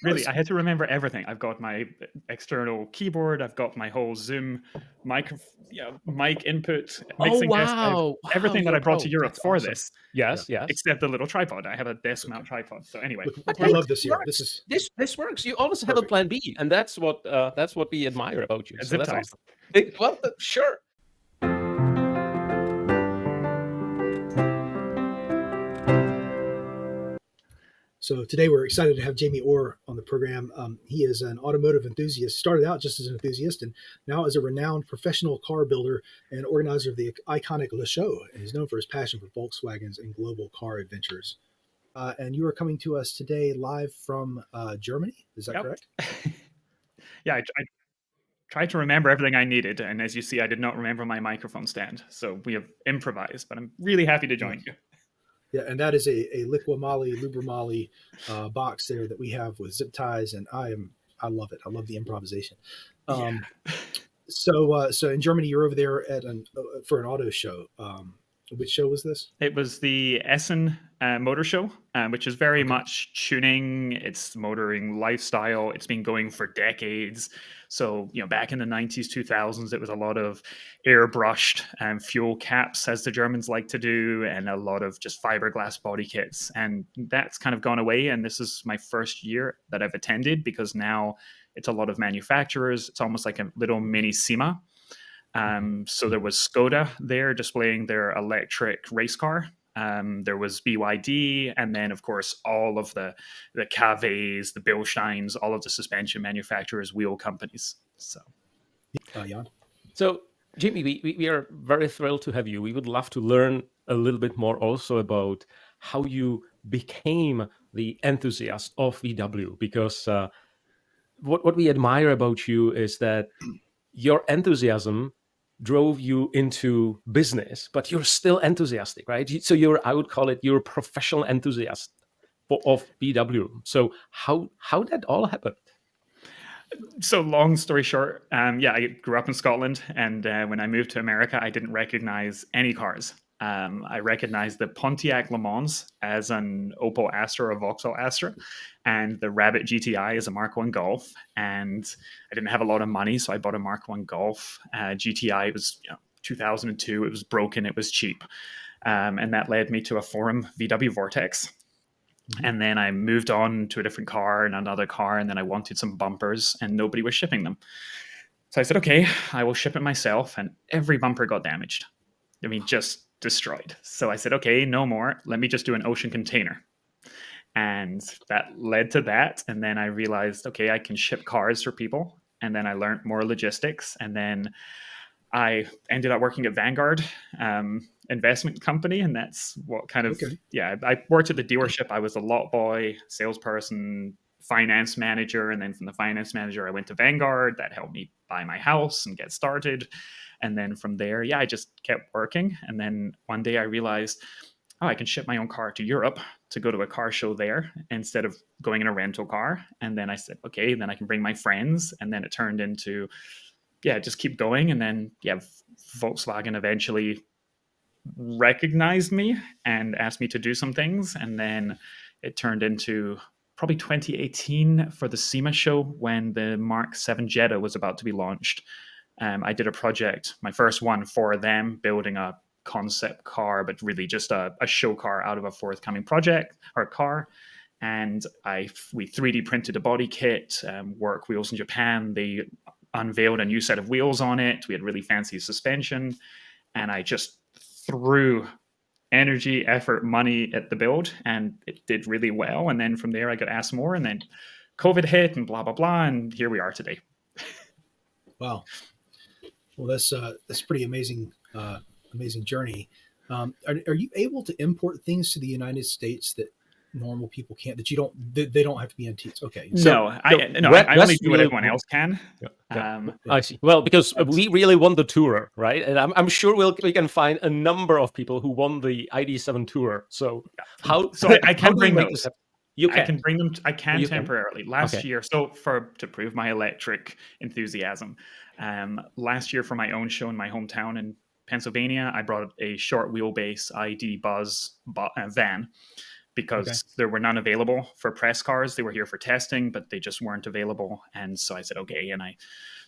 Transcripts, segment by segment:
Really, I had to remember everything. I've got my external keyboard. I've got my whole Zoom mic input, Oh mixing desk. I have wow, wow, everything that you're I a brought to pro. Europe That's for awesome. this, Yes, Yeah. yes. except the little tripod. I have a desk mount Okay. tripod. So anyway, Look, But we hey, love this this here. This works. is This works. You always have a perfect. plan B, and that's what we admire about you. So zip that's ties. awesome. Well, sure. So today we're excited to have Jamie Orr on the program. He is an automotive enthusiast, started out just as an enthusiast and now is a renowned professional car builder and organizer of the iconic Le Show. And he's known for his passion for Volkswagens and global car adventures. And you are coming to us today live from Germany. Is that Yep. correct? Yeah, I tried to remember everything I needed, and as you see, I did not remember my microphone stand. So we have improvised, but I'm really happy to Yeah. join you. Yeah, and that is a Liqui Moly box there that we have with zip ties, and I love it. I love the improvisation. Yeah. Um, so in Germany, you're over there at for an auto show. Which show was this? It was the Essen Motor Show, which is very Okay. much tuning. It's motoring lifestyle. It's been going for decades. So, back in the 90s, 2000s, it was a lot of airbrushed fuel caps, as the Germans like to do, and a lot of just fiberglass body kits. And that's kind of gone away. And this is my first year that I've attended because now it's a lot of manufacturers. It's almost like a little mini SEMA. So there was Skoda there displaying their electric race car. There was BYD, and then of course all of the Caves, the Bilsteins, all of the suspension manufacturers, wheel companies. So Jan? So, Jimmy, we are very thrilled to have you. We would love to learn a little bit more also about how you became the enthusiast of VW, because what we admire about you is that your enthusiasm drove you into business, but you're still enthusiastic, right? So I would call it, you're a professional enthusiast of VW. So how that all happened? So long story short, I grew up in Scotland, and when I moved to America, I didn't recognize any cars. I recognized the Pontiac Le Mans as an Opel Astra or a Vauxhall Astra, and the Rabbit GTI as a Mark One Golf. And I didn't have a lot of money, so I bought a Mark One Golf GTI. It was 2002. It was broken. It was cheap, and that led me to a Forum VW Vortex. And then I moved on to a different car and another car, and then I wanted some bumpers, and nobody was shipping them. So I said, okay, I will ship it myself, and every bumper got damaged. I mean, just destroyed. So I said, okay, no more. Let me just do an ocean container. And that led to that. And then I realized, okay, I can ship cars for people. And then I learned more logistics. And then I ended up working at Vanguard investment company, and that's what kind of Okay. I worked at the dealership. I was a lot boy, salesperson, finance manager, and then from the finance manager, I went to Vanguard. That helped me buy my house and get started. And then from there, I just kept working. And then one day I realized, oh, I can ship my own car to Europe to go to a car show there instead of going in a rental car. And then I said, okay, then I can bring my friends. And then it turned into just keep going. And then, Volkswagen eventually recognized me and asked me to do some things. And then it turned into probably 2018 for the SEMA show when the Mark 7 Jetta was about to be launched. I did a project, my first one for them, building a concept car, but really just a show car out of a forthcoming project or car. And we 3D printed a body kit, work wheels in Japan. They unveiled a new set of wheels on it. We had really fancy suspension, and I just threw energy, effort, money at the build, and it did really well. And then from there, I got asked more, and then COVID hit, and blah blah blah, and here we are today. Wow. Well, that's pretty amazing. Amazing journey. Are you able to import things to the United States that normal people can't? That you don't? They don't have to be antiques. Okay. So, No, so I only Wes do what really everyone else can. yeah, yeah. Um, I see. Well, because but we really won the tour, right? And I'm sure we can find a number of people who won the ID7 tour. So how so I how can do we bring make this those. happen? You I can. can bring them. I can You can. temporarily. Last Okay. year, so to prove my electric enthusiasm, last year for my own show in my hometown in Pennsylvania, I brought a short wheelbase ID Buzz van because there were none available for press cars. They were here for testing, but they just weren't available. And so I said, okay. And I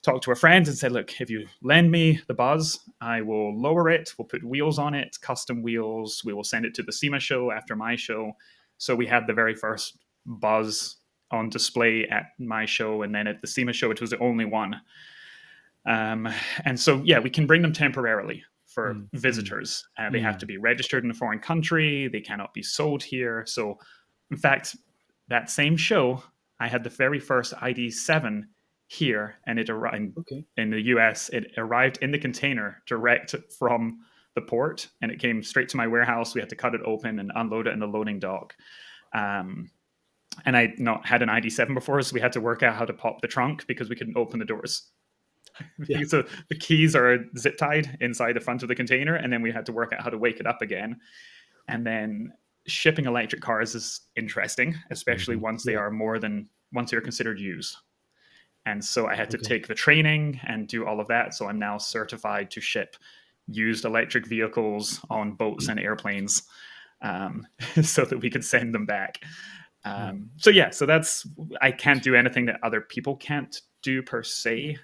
talked to a friend and said, look, if you lend me the Buzz, I will lower it. We'll put wheels on it, custom wheels. We will send it to the SEMA show after my show. So we had the very first Buzz on display at my show. And then at the SEMA show, it was the only one. And so, yeah, we can bring them temporarily for visitors. They have to be registered in a foreign country. They cannot be sold here. So, in fact, that same show, I had the very first ID7 here, and it arrived in the US. It arrived in the container direct from the port, and it came straight to my warehouse. We had to cut it open and unload it in the loading dock. And I'd not had an ID7 before, so we had to work out how to pop the trunk because we couldn't open the doors. Yeah. So the keys are zip tied inside the front of the container, and then we had to work out how to wake it up again. And then shipping electric cars is interesting, especially once they are once they're considered used. And so I had to take the training and do all of that. So I'm now certified to ship used electric vehicles on boats and airplanes, so that we could send them back. So that's, I can't do anything that other people can't do per se.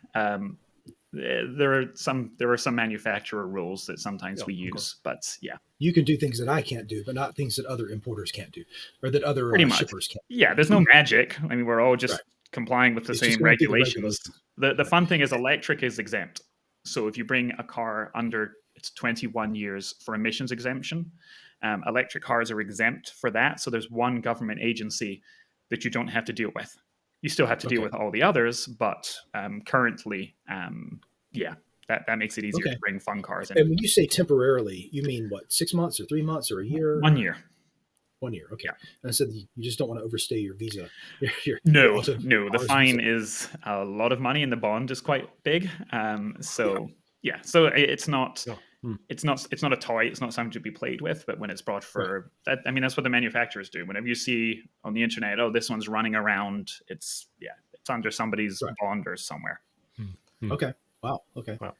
There are some manufacturer rules that sometimes we use, but yeah, you can do things that I can't do, but not things that other importers can't do, or that other shippers can't. Yeah, there's no magic. I mean, we're all just complying with the same regulations. The fun thing is electric is exempt. So if you bring a car under it's 21 years for emissions exemption, electric cars are exempt for that. So there's one government agency that you don't have to deal with. You still have to deal with all the others, but currently, that makes it easier to bring fun cars in. And when you say temporarily, you mean what, 6 months or 3 months or a year? 1 year. 1 year, okay. Yeah. And I said you just don't want to overstay your visa. No. The fine is a lot of money, and the bond is quite big. So it's not. It's not a toy. It's not something to be played with. But when it's brought for that, I mean, that's what the manufacturers do. Whenever you see on the internet, oh, this one's running around, it's under somebody's bond or somewhere. Okay. Wow. Okay. Wow.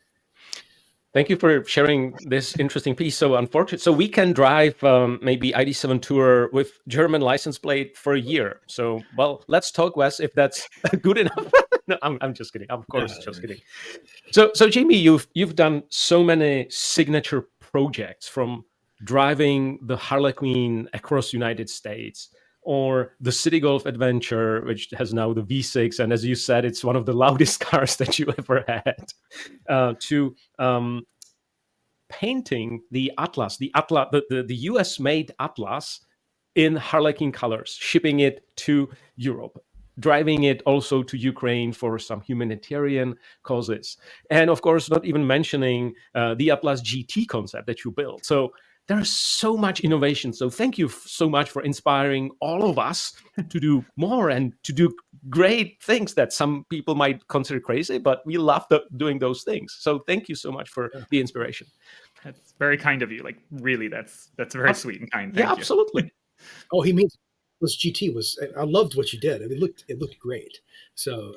Thank you for sharing this interesting piece. So we can drive maybe ID7 Tour with German license plate for a year. So, well, let's talk, Wes, if that's good enough. No, I'm just kidding. Of course, just kidding. So Jamie, you've done so many signature projects, from driving the Harlequin across the United States, or the City Golf Adventure, which has now the V6, and as you said, it's one of the loudest cars that you ever had, to painting the Atlas, the US-made Atlas in Harlequin colors, shipping it to Europe, driving it also to Ukraine for some humanitarian causes. And of course, not even mentioning the Atlas GT concept that you built. So there's so much innovation. So thank you so much for inspiring all of us to do more and to do great things that some people might consider crazy, but we love doing those things. So thank you so much for the inspiration. That's very kind of you. Like, really, that's very sweet and kind. Thank you. Absolutely. Oh, he means this GT was. I loved what you did. I mean, it looked great. So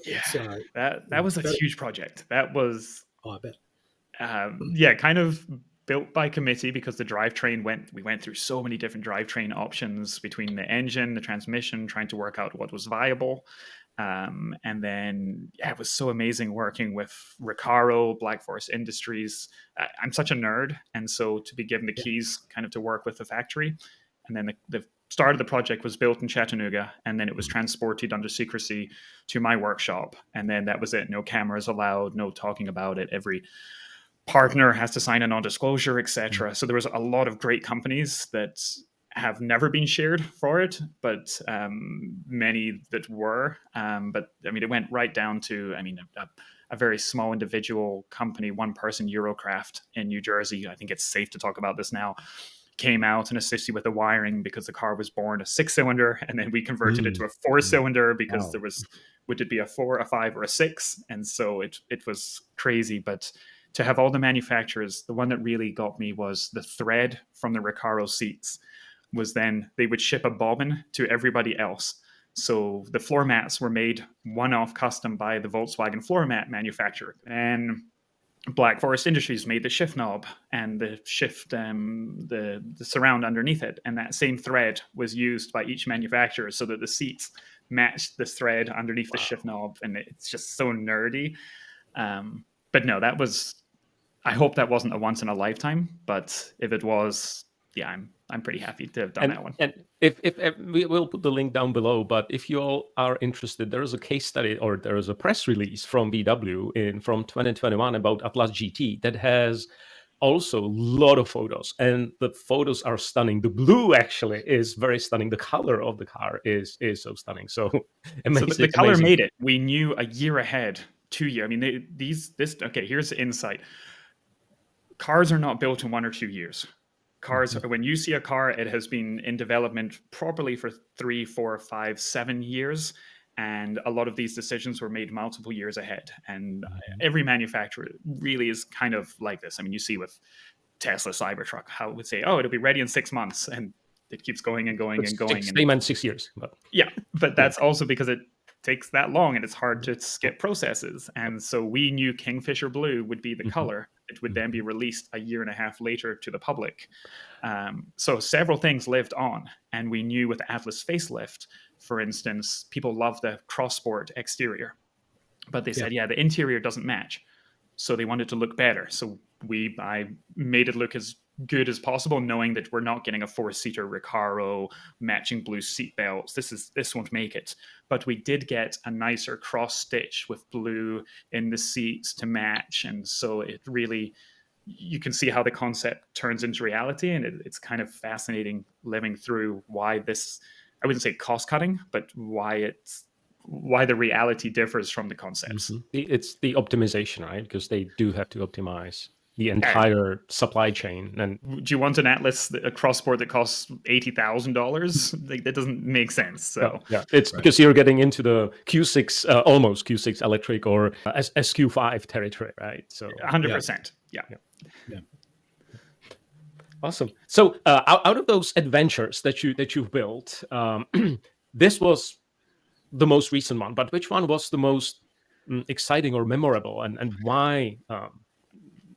that was a huge project. That was. Oh, I bet. Kind of built by committee, because the drivetrain we went through so many different drivetrain options between the engine, the transmission, trying to work out what was viable. And then it was so amazing working with Recaro, Black Forest Industries. I'm such a nerd, and so to be given the keys kind of to work with the factory, and then the start of the project was built in Chattanooga, and then it was transported under secrecy to my workshop, and then that was it. No cameras allowed, no talking about it. Every partner has to sign a non-disclosure, etc. So there was a lot of great companies that have never been shared for it, but many that were. But I mean, it went right down to, a very small individual company, one person, Eurocraft in New Jersey. I think it's safe to talk about this now. Came out and assisted with the wiring, because the car was born a 6-cylinder, and then we converted it to a 4-cylinder because there was, would it be a 4, a 5, or a 6? And so it was crazy. But to have all the manufacturers, the one that really got me was the thread from the Recaro seats. Was then they would ship a bobbin to everybody else. So the floor mats were made one-off custom by the Volkswagen floor mat manufacturer. And Black Forest Industries made the shift knob and the shift, the surround underneath it, and that same thread was used by each manufacturer so that the seats matched the thread underneath the shift knob, and it's just so nerdy. But no, that was. I hope that wasn't a once in a lifetime, but if it was, yeah, I'm pretty happy to have done that one. And if we will put the link down below, but if you all are interested, there is a case study or there is a press release from VW from 2021 about Atlas GT that has also a lot of photos, and the photos are stunning. The blue actually is very stunning. The color of the car is so stunning. So amazing. So the color made it. We knew a year ahead, 2 years. I mean, okay, here's the insight. Cars are not built in 1 or 2 years. Cars, when you see a car, it has been in development properly for 3, 4, 5, 7 years. And a lot of these decisions were made multiple years ahead. And every manufacturer really is kind of like this. I mean, you see with Tesla Cybertruck, how it would say, oh, it'll be ready in 6 months. And it keeps going and going and going. Same and 6 years. But. Yeah, but that's also because it takes that long and it's hard to skip processes. And so we knew Kingfisher Blue would be the color. It would then be released a year and a half later to the public. So several things lived on. And we knew with the Atlas facelift, for instance, people love the cross-sport exterior. But they said, the interior doesn't match. So they wanted to look better. So I made it look as good as possible, knowing that we're not getting a 4-seater Recaro matching blue seat belts. This won't make it. But we did get a nicer cross stitch with blue in the seats to match. And so it really, you can see how the concept turns into reality. And it's kind of fascinating living through why this, I wouldn't say cost cutting, but why the reality differs from the concepts. It's the optimization, right? Because they do have to optimize the entire supply chain. And do you want an Atlas, a cross-sport that costs $80,000? Like, that doesn't make sense. So it's because you're getting into the Q6, almost Q6 electric or SQ5 territory, right? So 100%. Yeah. Awesome. So out of those adventures that you've built, this was the most recent one, but which one was the most exciting or memorable, and why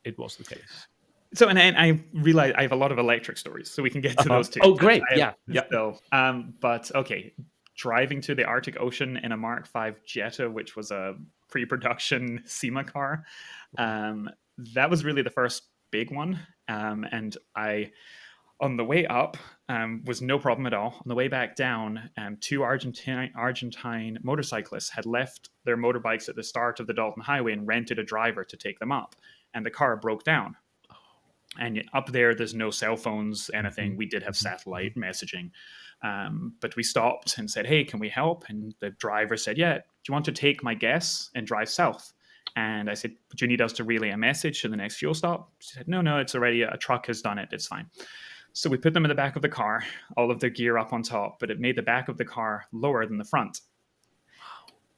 it was the case? So, and I realize I have a lot of electric stories, so we can get to those too. Oh, great. Yeah. So, but okay, driving to the Arctic Ocean in a Mark V Jetta, which was a pre-production SEMA car, that was really the first big one. And on the way up, was no problem at all. On the way back down, 2 Argentine motorcyclists had left their motorbikes at the start of the Dalton Highway and rented a driver to take them up. And the car broke down. And up there's no cell phones, anything. We did have satellite messaging. But we stopped and said, hey, can we help? And the driver said, yeah, do you want to take my guess and drive south? And I said, do you need us to relay a message to the next fuel stop? She said, no, it's already, a truck has done it. It's fine. So we put them in the back of the car, all of their gear up on top, but it made the back of the car lower than the front,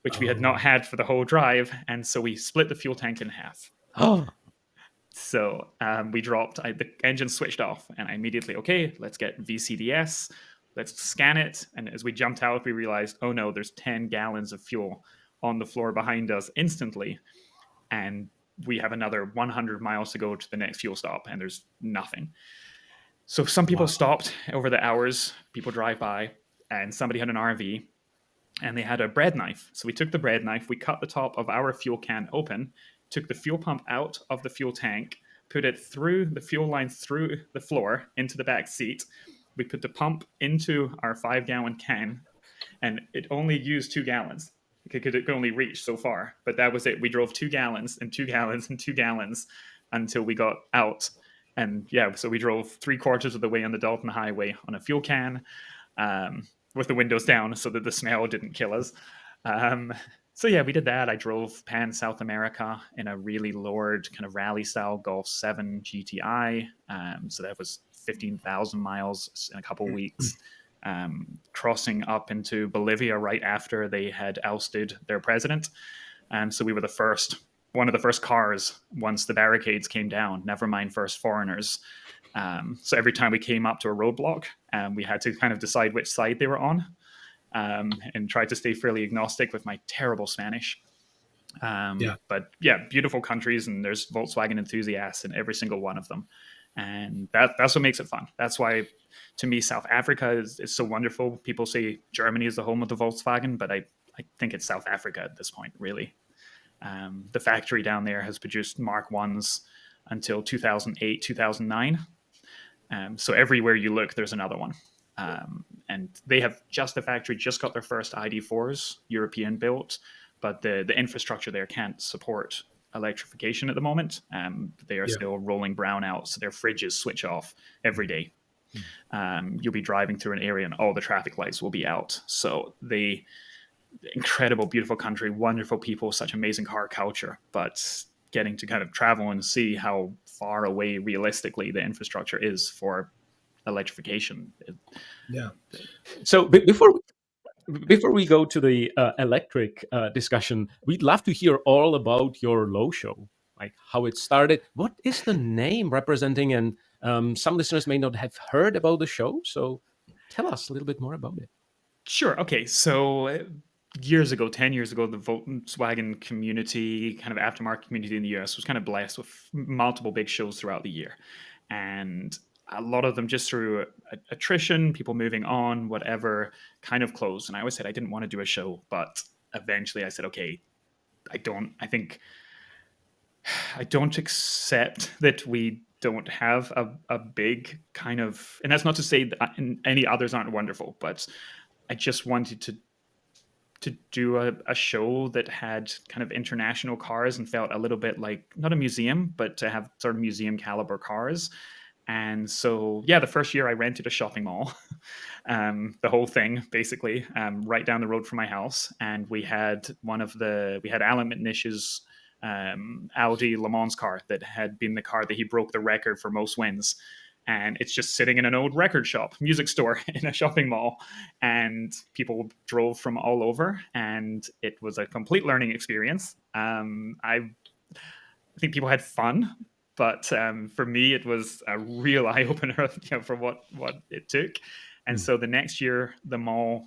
which we had not had for the whole drive. And so we split the fuel tank in half. So we dropped, the engine switched off, and I immediately, okay, let's get VCDS, let's scan it. And as we jumped out, we realized, oh no, there's 10 gallons of fuel on the floor behind us instantly. And we have another 100 miles to go to the next fuel stop, and there's nothing. So some people stopped over the hours, people drive by, and somebody had an RV, and they had a bread knife. So we took the bread knife, we cut the top of our fuel can open, took the fuel pump out of the fuel tank, put it through the fuel line through the floor into the back seat. We put the pump into our 5-gallon can, and it only used 2 gallons. It could only reach so far, but that was it. We drove 2 gallons and 2 gallons and 2 gallons until we got out. And so we drove 3/4 of the way on the Dalton Highway on a fuel can, with the windows down so that the smell didn't kill us. We did that. I drove pan South America in a really lowered kind of rally style Golf 7 GTI. So that was 15,000 miles in a couple weeks. Crossing up into Bolivia right after they had ousted their president. So we were one of the first cars once the barricades came down, never mind first foreigners. So every time we came up to a roadblock, we had to kind of decide which side they were on, and try to stay fairly agnostic with my terrible Spanish. But yeah, beautiful countries, and there's Volkswagen enthusiasts in every single one of them, and that's what makes it fun. That's why, to me, South Africa is so wonderful. People say Germany is the home of the Volkswagen, but I think it's South Africa at this point, really. The factory down there has produced Mark Ones until 2008, 2009. So everywhere you look, there's another one. And they have the factory just got their first ID4s, European built, but the infrastructure there can't support electrification at the moment. They are still rolling brownouts, so their fridges switch off every day. You'll be driving through an area and all the traffic lights will be out. So the incredible, beautiful country, wonderful people, such amazing car culture, but getting to kind of travel and see how far away realistically the infrastructure is for electrification. Yeah. So before we go to the electric discussion, we'd love to hear all about your low show, like how it started. What is the name representing? And some listeners may not have heard about the show, so tell us a little bit more about it. Sure. Okay. So years ago, 10 years ago, the Volkswagen community, kind of aftermarket community in the US, was kind of blessed with multiple big shows throughout the year. And a lot of them, just through attrition, people moving on, whatever, kind of closed. And I always said I didn't want to do a show, but eventually I said, okay, I don't accept that we don't have a big kind of, and that's not to say that any others aren't wonderful, but I just wanted to do a show that had kind of international cars and felt a little bit like not a museum, but to have sort of museum caliber cars. And so, yeah, the first year I rented a shopping mall, the whole thing basically, right down the road from my house. And we had Alan McNish's Audi Le Mans car that had been the car that he broke the record for most wins. And it's just sitting in an old record shop, music store in a shopping mall. And people drove from all over. And it was a complete learning experience. I think people had fun. But for me, it was a real eye opener, for what it took. And so the next year,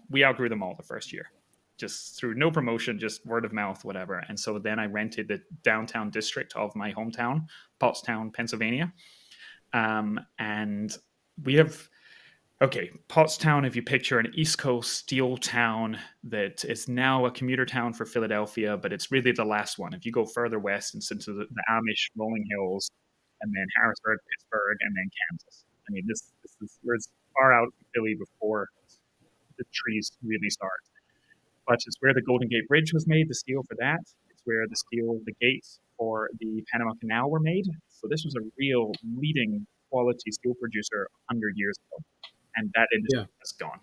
we outgrew the mall the first year, just through no promotion, just word of mouth, whatever. And so then I rented the downtown district of my hometown, Pottstown, Pennsylvania. And we have, Pottstown, if you picture an East Coast steel town that is now a commuter town for Philadelphia, but it's really the last one. If you go further west into the Amish rolling hills, and then Harrisburg, Pittsburgh, and then Kansas. I mean, this is we're as far out from Philly before the trees really start. But it's where the Golden Gate Bridge was made, the steel for that. It's where the gates for the Panama Canal were made. So this was a real leading quality steel producer 100 years ago. And that industry has gone.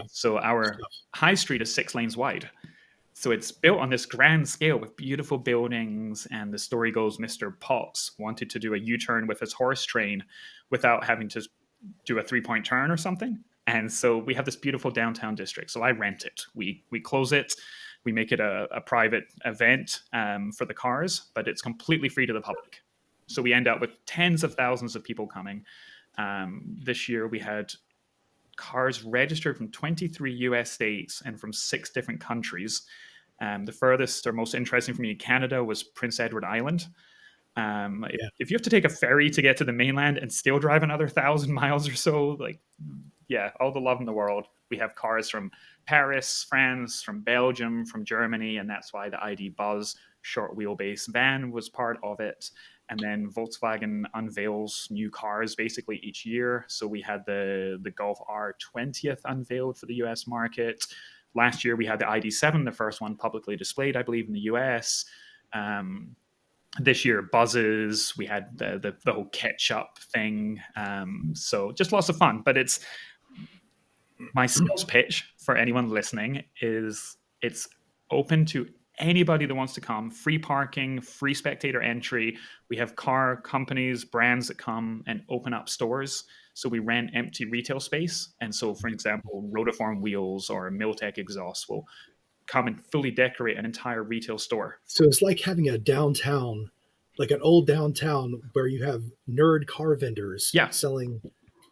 So our high street is 6 lanes wide. So it's built on this grand scale with beautiful buildings. And the story goes, Mr. Potts wanted to do a U-turn with his horse train without having to do a 3-point turn or something. And so we have this beautiful downtown district. So I rent it. We close it. We make it a private event for the cars, but it's completely free to the public. So we end up with tens of thousands of people coming. This year we had cars registered from 23 US states and from 6 different countries. The furthest or most interesting for me in Canada was Prince Edward Island. If you have to take a ferry to get to the mainland and still drive another 1,000 miles or so, all the love in the world. We have cars from Paris, France, from Belgium, from Germany, and that's why the ID Buzz short wheelbase van was part of it. And then Volkswagen unveils new cars basically each year. So we had the Golf R20th unveiled for the US market. Last year we had the ID7, the first one publicly displayed, I believe, in the US. This year, buzzes. We had the whole ketchup thing. So just lots of fun. But it's my sales pitch for anyone listening is it's open to anybody that wants to come. Free parking, free spectator entry. We have car companies, brands that come and open up stores. So we rent empty retail space. And so, for example, Rotiform Wheels or Miltech Exhaust will come and fully decorate an entire retail store. So it's like having a downtown, like an old downtown where you have nerd car vendors selling.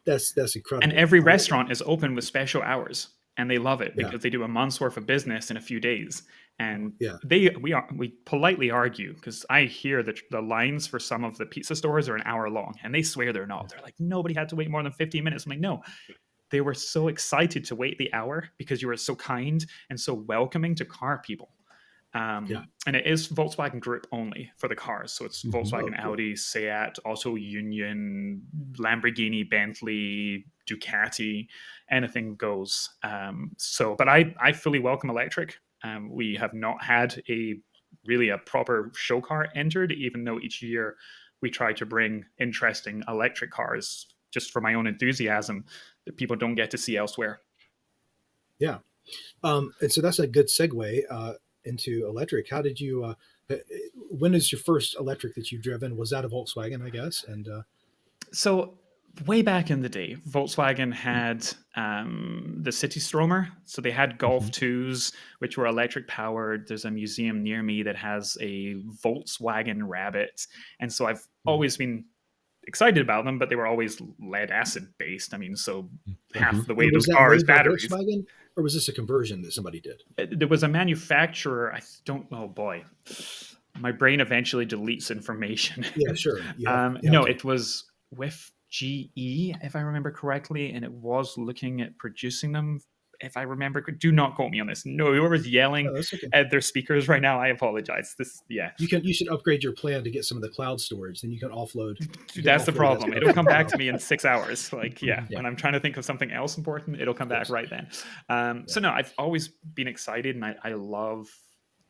That's incredible. And every restaurant is open with special hours, and they love it because they do a month's worth of business in a few days. And Yeah. we politely argue, because I hear the lines for some of the pizza stores are an hour long, and they swear they're not. They're like, nobody had to wait more than 15 minutes. I'm like, no, they were so excited to wait the hour because you were so kind and so welcoming to car people. Yeah. And it is Volkswagen Group only for the cars. So it's Volkswagen, Oh, cool. Audi, Seat, Auto Union, Lamborghini, Bentley, Ducati, anything goes. But I fully welcome electric. We have not had a proper show car entered, even though each year we try to bring interesting electric cars just for my own enthusiasm that people don't get to see elsewhere. Yeah. And so that's a good segue into electric. How did you? When is your first electric that you've driven? Was that a Volkswagen, I guess? And So way back in the day, Volkswagen had the City Stromer. So they had Golf 2s, which were electric powered. There's a museum near me that has a Volkswagen Rabbit. And so I've always been excited about them, but they were always lead acid based. I mean, so half the way was those that cars made by batteries. Volkswagen, or was this a conversion that somebody did? There was a manufacturer. I don't. Oh boy, my brain eventually deletes information. Yeah, sure. No, it was with GE, if I remember correctly, and it was looking at producing them. If I remember, do not quote me on this. No, whoever's yelling that's okay. at their speakers right now, I apologize. You should upgrade your plan to get some of the cloud storage. Then you can offload. That's the problem. It'll come back to me in 6 hours. Like, Yeah. when I'm trying to think of something else important, it'll come back right then. So no, I've always been excited, and I love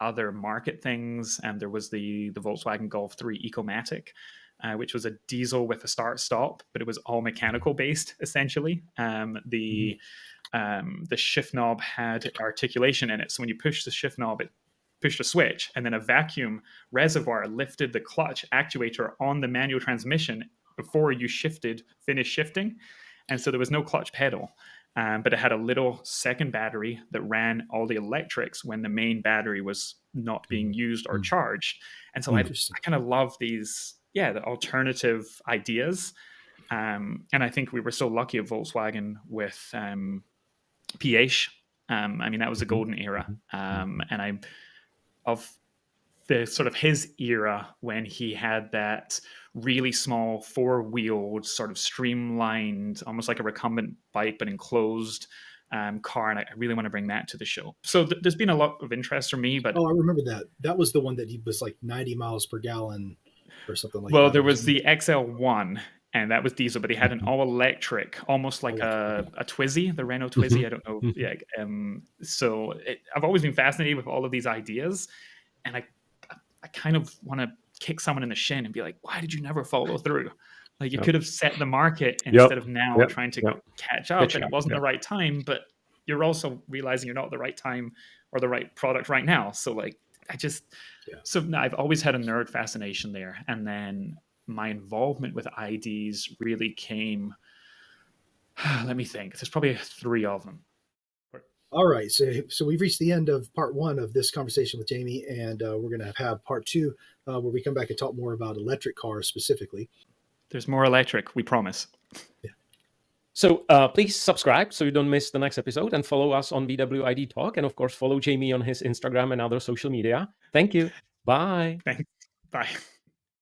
other market things. And there was the Volkswagen Golf 3 Ecomatic, which was a diesel with a start-stop, but it was all mechanical based essentially. The shift knob had articulation in it, so when you push the shift knob, it pushed a switch, and then a vacuum reservoir lifted the clutch actuator on the manual transmission before you finished shifting. And so there was no clutch pedal, but it had a little second battery that ran all the electrics when the main battery was not being used or charged. And so I kind of love these, the alternative ideas. And I think we were so lucky at Volkswagen with PH. I mean, that was a golden era. And of the sort of his era when he had that really small four-wheeled, sort of streamlined, almost like a recumbent bike, but enclosed car. And I really want to bring that to the show. So there's been a lot of interest for me. But I remember that. That was the one that he was like 90 miles per gallon or something like that. Well, there was the XL1, and that was diesel, but he had an all-electric, almost like a Twizy, the Renault Twizy. I don't know. Yeah. I've always been fascinated with all of these ideas, and I kind of want to kick someone in the shin and be like, why did you never follow through? Like, you could have set the market instead of now trying to catch up, and it wasn't the right time, but you're also realizing you're not the right time or the right product right now. So like, I've always had a nerd fascination there. And then my involvement with IDs really came, let me think, there's probably 3 of them. All right, so we've reached the end of part 1 of this conversation with Jamie, and we're going to have part 2 where we come back and talk more about electric cars specifically. There's more electric, we promise. Yeah. So please subscribe so you don't miss the next episode, and follow us on VWID Talk, and of course follow Jamie on his Instagram and other social media. Thank you. Bye. Thanks. Bye.